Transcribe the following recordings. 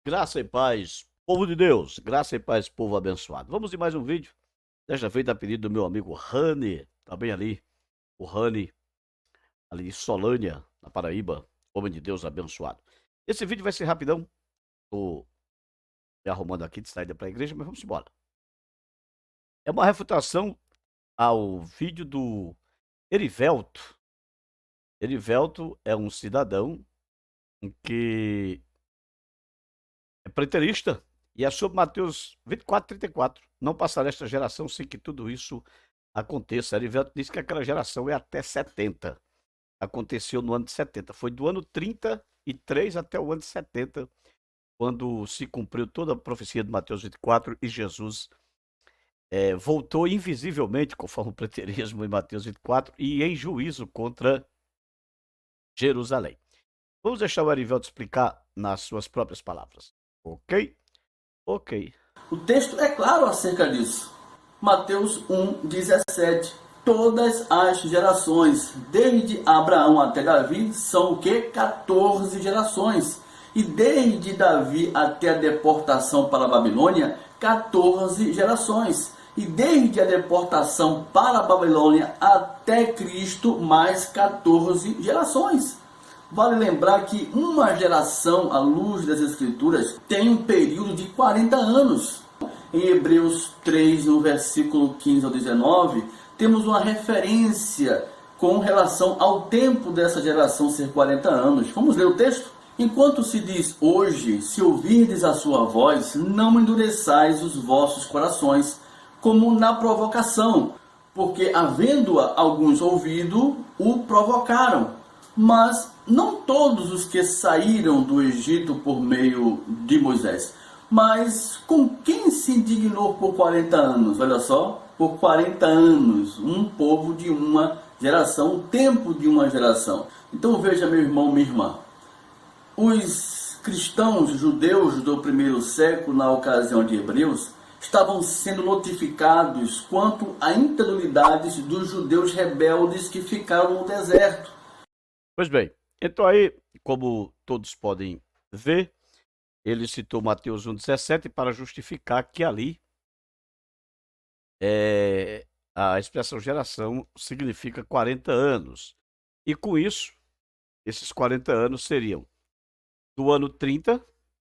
Graça e paz, povo de Deus, graça e paz, povo abençoado. Vamos em mais um vídeo, desta feita a pedido do meu amigo Rani, também ali, o Rani, ali de Solânia, na Paraíba, homem de Deus abençoado. Esse vídeo vai ser rapidão, tô me arrumando aqui de saída para a igreja, mas vamos embora. É uma refutação ao vídeo do Erivelto. Erivelto é um cidadão que é preterista e é sobre Mateus 24:34. Não passará esta geração sem que tudo isso aconteça. Erivelto disse que aquela geração é até 70. Aconteceu no ano de 70. Foi do ano 33 até o ano de 70, quando se cumpriu toda a profecia de Mateus 24 e Jesus voltou invisivelmente, conforme o preterismo em Mateus 24, e em juízo contra Jerusalém. Vamos deixar o Erivelto explicar nas suas próprias palavras. Ok? Ok. O texto é claro acerca disso. Mateus 1:17. Todas as gerações, desde Abraão até Davi, são o que? 14 gerações. E desde Davi até a deportação para a Babilônia, 14 gerações. E desde a deportação para a Babilônia até Cristo, mais 14 gerações. Vale lembrar que uma geração, à luz das Escrituras, tem um período de 40 anos. Em Hebreus 3, no versículo 15 ao 19, temos uma referência com relação ao tempo dessa geração ser 40 anos. Vamos ler o texto? Enquanto se diz hoje, se ouvirdes a sua voz, não endureçais os vossos corações, como na provocação, porque havendo-a alguns ouvido, o provocaram. Mas não todos os que saíram do Egito por meio de Moisés. Mas com quem se indignou por 40 anos? Olha só, por 40 anos, um povo de uma geração, um tempo de uma geração. Então veja, meu irmão, minha irmã, os cristãos judeus do primeiro século, na ocasião de Hebreus, estavam sendo notificados quanto à incredulidade dos judeus rebeldes que ficaram no deserto. Pois bem, então aí, como todos podem ver, ele citou Mateus 1:17 para justificar que ali a expressão geração significa 40 anos. E com isso, esses 40 anos seriam do ano 30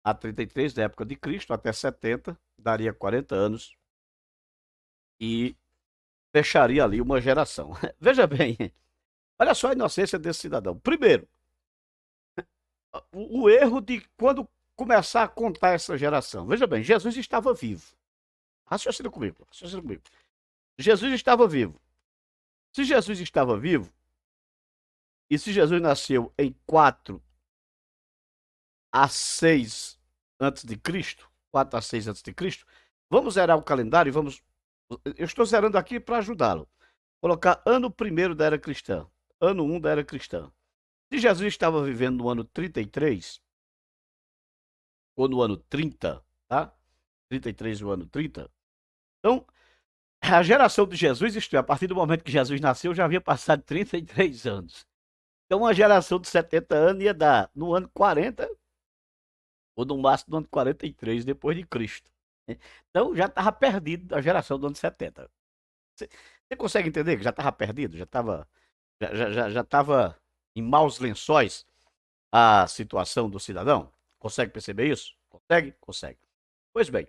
a 33, da época de Cristo, até 70, daria 40 anos e fecharia ali uma geração. Veja bem, olha só a inocência desse cidadão. Primeiro, o erro de quando começar a contar essa geração. Veja bem, Jesus estava vivo. Raciocina comigo, raciocina comigo. Jesus estava vivo. Se Jesus estava vivo, e se Jesus nasceu em 4 a 6 antes de Cristo, 4 a 6 antes de Cristo, vamos zerar o calendário e vamos... Eu estou zerando aqui para ajudá-lo. Colocar ano 1º da era cristã, ano 1 da era cristã. Se Jesus estava vivendo no ano 33, ou no ano 30, tá? 33 o ano 30. Então, a geração de Jesus, isto é, a partir do momento que Jesus nasceu, já havia passado 33 anos. Então, uma geração de 70 anos ia dar no ano 40, ou no máximo no ano 43 depois de Cristo. Então, já estava perdido a geração do ano 70. Você consegue entender que já estava perdido? Já estava em maus lençóis a situação do cidadão? Consegue perceber isso? Consegue? Consegue. Pois bem,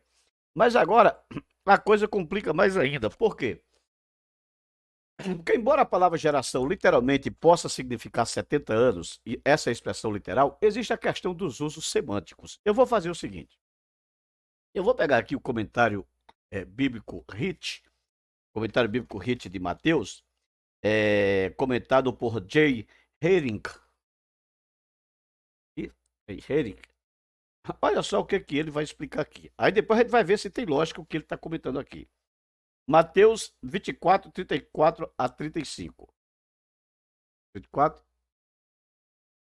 mas agora a coisa complica mais ainda. Por quê? Porque embora a palavra geração literalmente possa significar 70 anos, e essa é a expressão literal, existe a questão dos usos semânticos. Eu vou fazer o seguinte. Eu vou pegar aqui o comentário bíblico Hit, comentário bíblico Hit de Mateus, comentado por J. Herring. Herring. Olha só o que ele vai explicar aqui. Aí depois a gente vai ver se tem lógica o que ele está comentando aqui. Mateus 24, 34 a 35. 24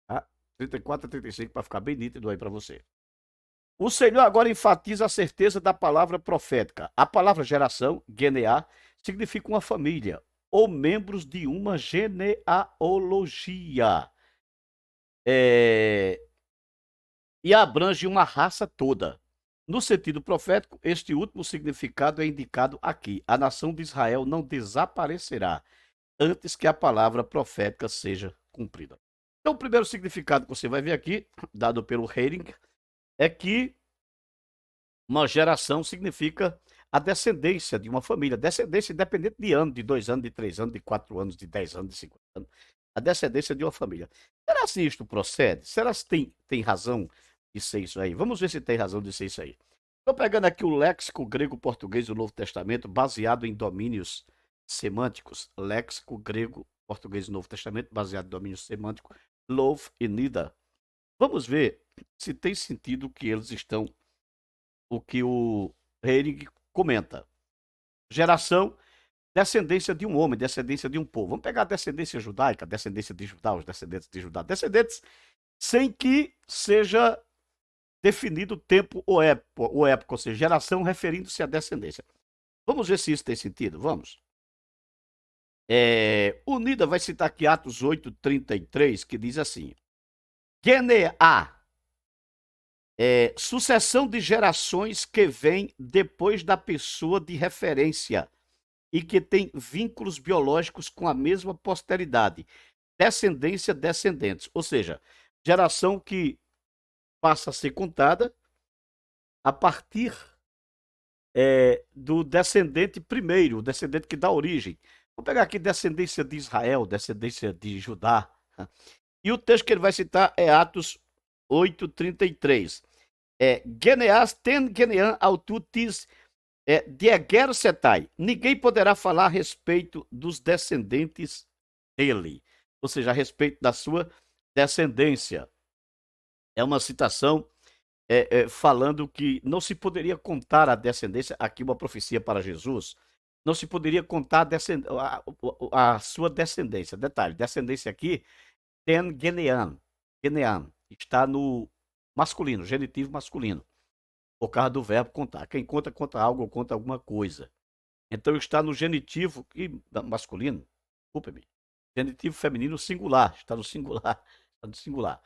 a 34 a 35, para ficar bem nítido aí para você. O Senhor agora enfatiza a certeza da palavra profética. A palavra geração, geneá, significa uma família ou membros de uma genealogia. e abrange uma raça toda. No sentido profético, este último significado é indicado aqui. A nação de Israel não desaparecerá antes que a palavra profética seja cumprida. Então, o primeiro significado que você vai ver aqui, dado pelo Hering, é que uma geração significa a descendência de uma família. Descendência independente de ano, de 2 anos, de 3 anos, de 4 anos, de 10 anos, de 50 anos. A descendência de uma família. Será se isto procede? Será se tem razão de ser isso aí? Vamos ver se tem razão de ser isso aí. Estou pegando aqui o léxico grego-português do Novo Testamento, baseado em domínios semânticos. Léxico grego-português do Novo Testamento, baseado em domínios semânticos. Love e Nida. Vamos ver se tem sentido que eles estão, o que o Hering comenta. Geração, descendência de um homem, descendência de um povo. Vamos pegar a descendência judaica, descendência de Judá, os descendentes de Judá. Descendentes sem que seja definido tempo ou época, ou seja, geração referindo-se à descendência. Vamos ver se isso tem sentido? Vamos. Unida vai citar aqui Atos 8:33, que diz assim: Genea, sucessão de gerações que vem depois da pessoa de referência e que tem vínculos biológicos com a mesma posteridade. Descendência, descendentes. Ou seja, geração que passa a ser contada a partir do descendente primeiro, o descendente que dá origem. Vamos pegar aqui descendência de Israel, descendência de Judá. E o texto que ele vai citar é Atos 8:33. Geneas ten genean aututis diegersetai. Ninguém poderá falar a respeito dos descendentes dele, ou seja, a respeito da sua descendência. É uma citação falando que não se poderia contar a descendência, aqui uma profecia para Jesus, não se poderia contar a sua descendência. Detalhe, descendência aqui, ten genean, está no masculino, genitivo masculino, por causa do verbo contar. Quem conta, conta algo ou conta alguma coisa. Então está no genitivo masculino, desculpe-me, genitivo feminino singular, está no singular, está no singular.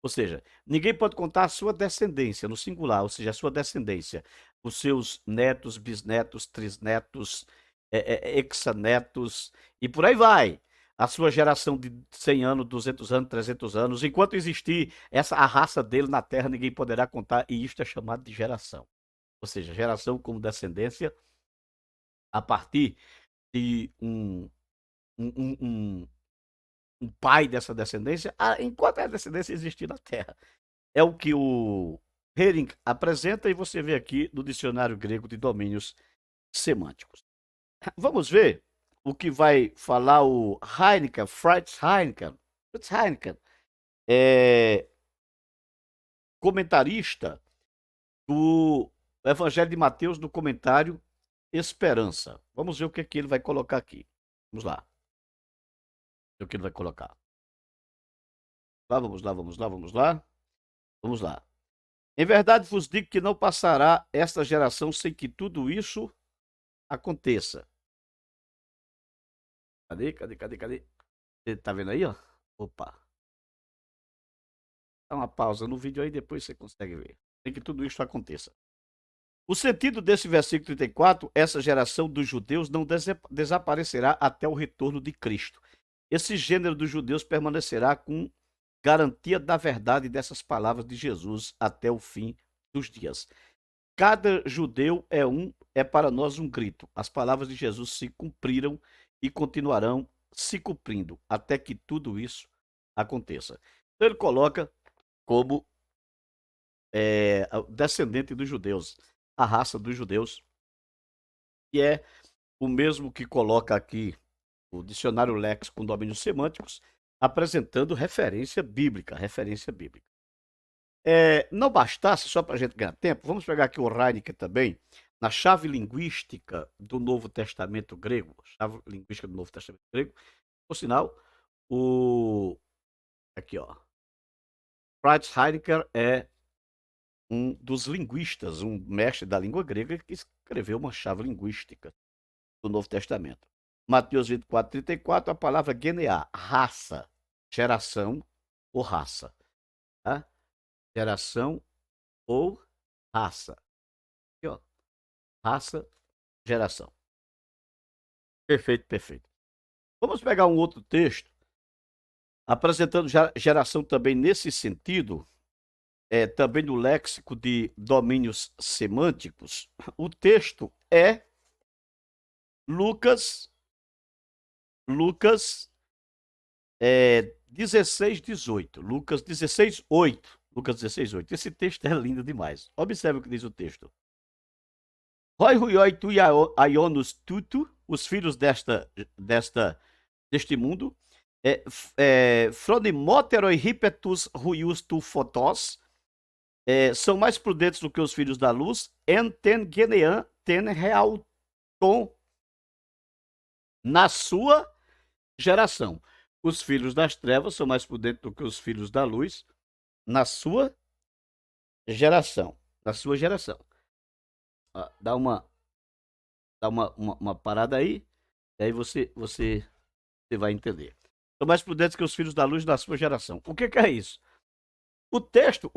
Ou seja, ninguém pode contar a sua descendência no singular, ou seja, a sua descendência, os seus netos, bisnetos, trisnetos, hexanetos e por aí vai. A sua geração de 100 anos, 200 anos, 300 anos, enquanto existir a raça dele na Terra, ninguém poderá contar, e isto é chamado de geração. Ou seja, geração como descendência a partir de um pai dessa descendência, enquanto a descendência existir na Terra. É o que o Hering apresenta e você vê aqui no dicionário grego de domínios semânticos. Vamos ver o que vai falar o Heineken, Fritz Heineken. Fritz Heineken é comentarista do Evangelho de Mateus, no comentário Esperança. Vamos ver o que é que ele vai colocar aqui. Vamos lá. O que ele vai colocar. Vamos lá. Vamos lá. Em verdade vos digo que não passará esta geração sem que tudo isso aconteça. Cadê? Você tá vendo aí, ó? Opa. Dá uma pausa no vídeo aí, depois você consegue ver. Sem que tudo isso aconteça. O sentido desse versículo 34, essa geração dos judeus não desaparecerá até o retorno de Cristo. Esse gênero dos judeus permanecerá com garantia da verdade dessas palavras de Jesus até o fim dos dias. Cada judeu é para nós um grito. As palavras de Jesus se cumpriram e continuarão se cumprindo até que tudo isso aconteça. Então ele coloca como descendente dos judeus, a raça dos judeus, que é o mesmo que coloca aqui o dicionário léxico com domínios semânticos, apresentando referência bíblica. Não bastasse, só para a gente ganhar tempo, vamos pegar aqui o Heineken também, na chave linguística do Novo Testamento grego, por sinal, aqui ó, Fritz Heidegger é um dos linguistas, um mestre da língua grega que escreveu uma chave linguística do Novo Testamento. Mateus 24:34, a palavra geneá, raça, geração ou raça. Tá? geração ou raça. Aqui, ó. Raça, geração. Perfeito, perfeito. Vamos pegar um outro texto, apresentando geração também nesse sentido, também do léxico de domínios semânticos. O texto é Lucas 16, 18. Lucas 16, 8. Lucas 16, 8. Esse texto é lindo demais. Observe o que diz o texto. Roi ruioi tu aionus tutu, os filhos deste mundo, Fronimoteroi ripetus ruius tu fotos, são mais prudentes do que os filhos da luz, en ten genean ten realton, na sua geração. Os filhos das trevas são mais prudentes do que os filhos da luz, na sua geração. Na sua geração. Dá uma parada aí, e aí você vai entender. São mais prudentes que os filhos da luz da sua geração. O que é isso? O texto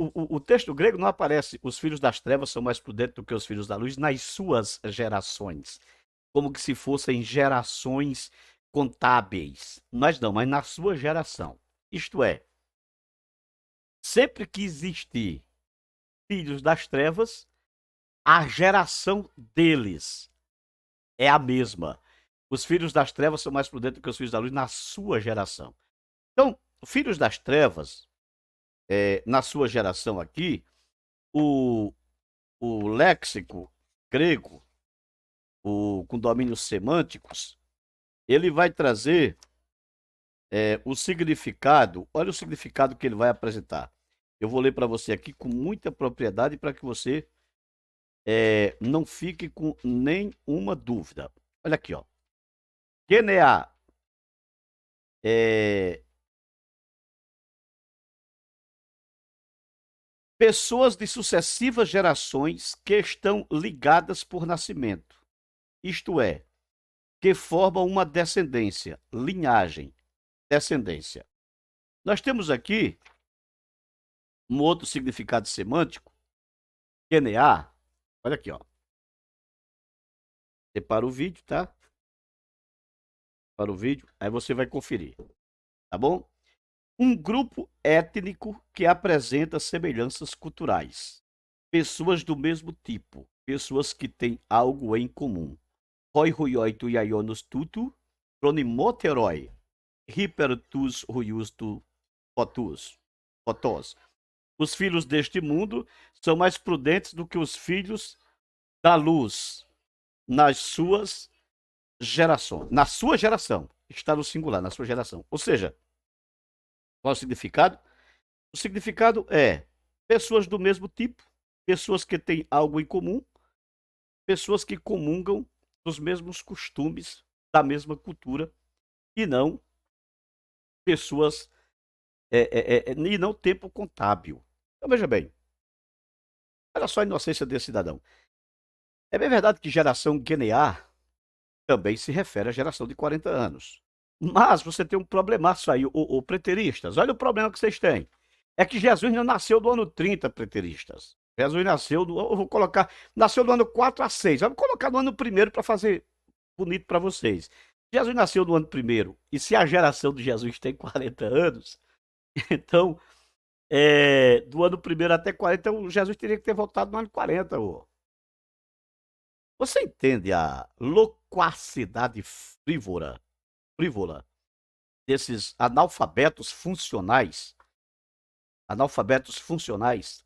grego não aparece, os filhos das trevas são mais prudentes do que os filhos da luz nas suas gerações. Como que se fossem gerações contábeis. Mas não, mas na sua geração. Isto é, sempre que existir filhos das trevas, a geração deles é a mesma. Os filhos das trevas são mais prudentes do que os filhos da luz na sua geração. Então, filhos das trevas, na sua geração aqui, o léxico grego, com domínios semânticos, ele vai trazer o significado. Olha o significado que ele vai apresentar. Eu vou ler para você aqui com muita propriedade para que você não fique com nenhuma dúvida. Olha aqui, ó. Genea pessoas de sucessivas gerações que estão ligadas por nascimento. Isto é, que formam uma descendência, linhagem, descendência. Nós temos aqui um outro significado semântico, genea. Olha aqui, ó. Separa o vídeo, tá? Para o vídeo, aí você vai conferir, tá bom? Um grupo étnico que apresenta semelhanças culturais, pessoas do mesmo tipo, pessoas que têm algo em comum. Roi ruioi tu iaionus tutu, pronimoteroi, hipertus ruius tu fotos. Os filhos deste mundo são mais prudentes do que os filhos da luz nas suas gerações. Na sua geração. Está no singular, na sua geração. Ou seja, qual é o significado? O significado é pessoas do mesmo tipo, pessoas que têm algo em comum, pessoas que comungam dos mesmos costumes, da mesma cultura, e não pessoas, e não tempo contábil. Então, veja bem, olha só a inocência desse cidadão. É bem verdade que geração genear também se refere à geração de 40 anos. Mas você tem um problemaço aí, o preteristas. Olha o problema que vocês têm. É que Jesus não nasceu do ano 30, preteristas. Jesus nasceu eu vou colocar, nasceu do ano 4 a 6. Vamos colocar no ano 1º para fazer bonito para vocês. Jesus nasceu no ano 1º, e se a geração de Jesus tem 40 anos, então, do ano 1º até 40, Jesus teria que ter voltado no ano 40. Você entende a loquacidade frívola desses analfabetos funcionais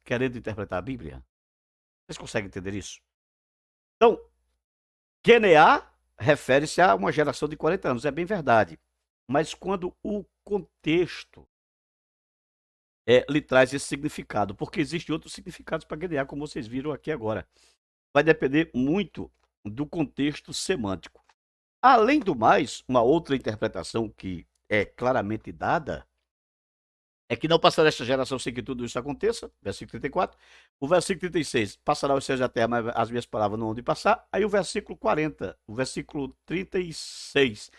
querendo interpretar a Bíblia? Vocês conseguem entender isso? Então, genear refere-se a uma geração de 40 anos, é bem verdade. Mas quando o contexto lhe traz esse significado, porque existem outros significados para genear, como vocês viram aqui agora. Vai depender muito do contexto semântico. Além do mais, uma outra interpretação que é claramente dada é que não passará esta geração sem que tudo isso aconteça, versículo 34. O versículo 36, passará os céus da terra, mas as minhas palavras não hão de passar. Aí o versículo 40, o versículo 36,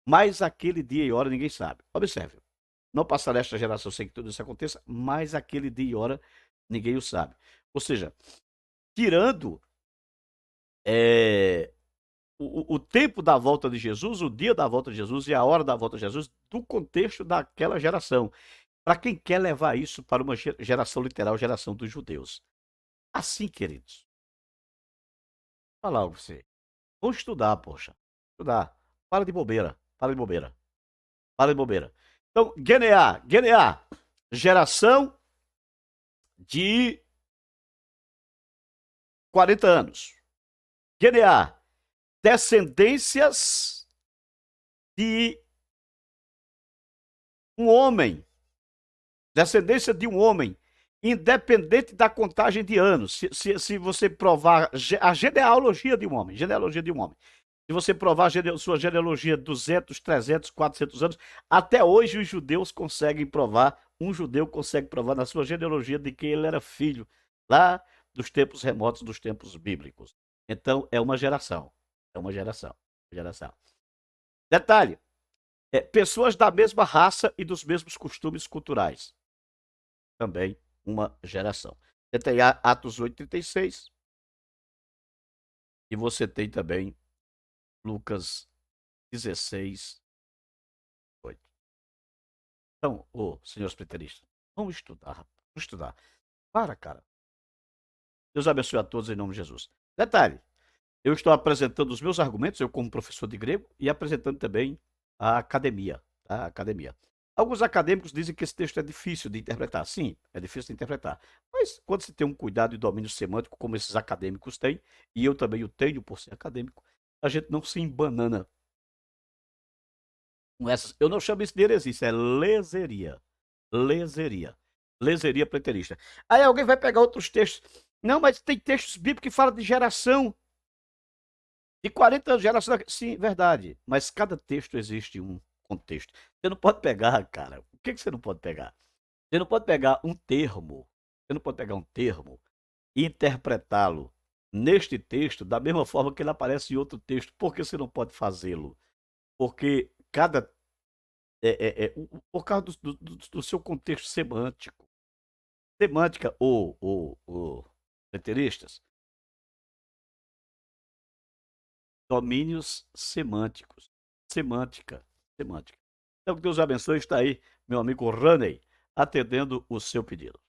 mas aquele dia e hora ninguém sabe. Observe, não passará esta geração sem que tudo isso aconteça, mas aquele dia e hora Ninguém o sabe. Ou seja, tirando é, o tempo da volta de Jesus, o dia da volta de Jesus e a hora da volta de Jesus, do contexto daquela geração. Para quem quer levar isso para uma geração literal, geração dos judeus. Assim, queridos, vou falar algo pra você. Vamos estudar, poxa. Estudar. Para de bobeira. Para de bobeira. Para de bobeira. Então, GNA, geração de 40 anos. GNA, descendências de um homem. Descendência de um homem, independente da contagem de anos. Se você provar a genealogia de um homem, se você provar sua genealogia 200, 300, 400 anos, até hoje os judeus conseguem provar, um judeu consegue provar na sua genealogia de que ele era filho, lá dos tempos remotos, dos tempos bíblicos. Então, é uma geração. É uma geração. Detalhe, pessoas da mesma raça e dos mesmos costumes culturais. Também uma geração. Você tem Atos 8:36 e você tem também Lucas 16:8. Então, senhores preteristas, vamos estudar, rapaz. Vamos estudar. Para, cara. Deus abençoe a todos em nome de Jesus. Detalhe, eu estou apresentando os meus argumentos, eu como professor de grego, e apresentando também a academia. Tá? A academia. Alguns acadêmicos dizem que esse texto é difícil de interpretar. Sim, é difícil de interpretar. Mas quando se tem um cuidado e domínio semântico, como esses acadêmicos têm, e eu também o tenho por ser acadêmico, a gente não se embanana com essas. Eu não chamo isso de heresia, isso é leseria. Leseria preterista. Aí alguém vai pegar outros textos. Não, mas tem textos bíblicos que falam de geração. De 40 anos, geração. Sim, verdade. Mas cada texto existe um contexto. Você não pode pegar, cara. O que você não pode pegar? Você não pode pegar um termo. Você não pode pegar um termo e interpretá-lo neste texto da mesma forma que ele aparece em outro texto. Por que você não pode fazê-lo? Porque cada. Por causa do seu contexto semântico. Semântica, letteristas, domínios semânticos. Semântica. Então, que Deus abençoe. Está aí, meu amigo Raney, atendendo o seu pedido.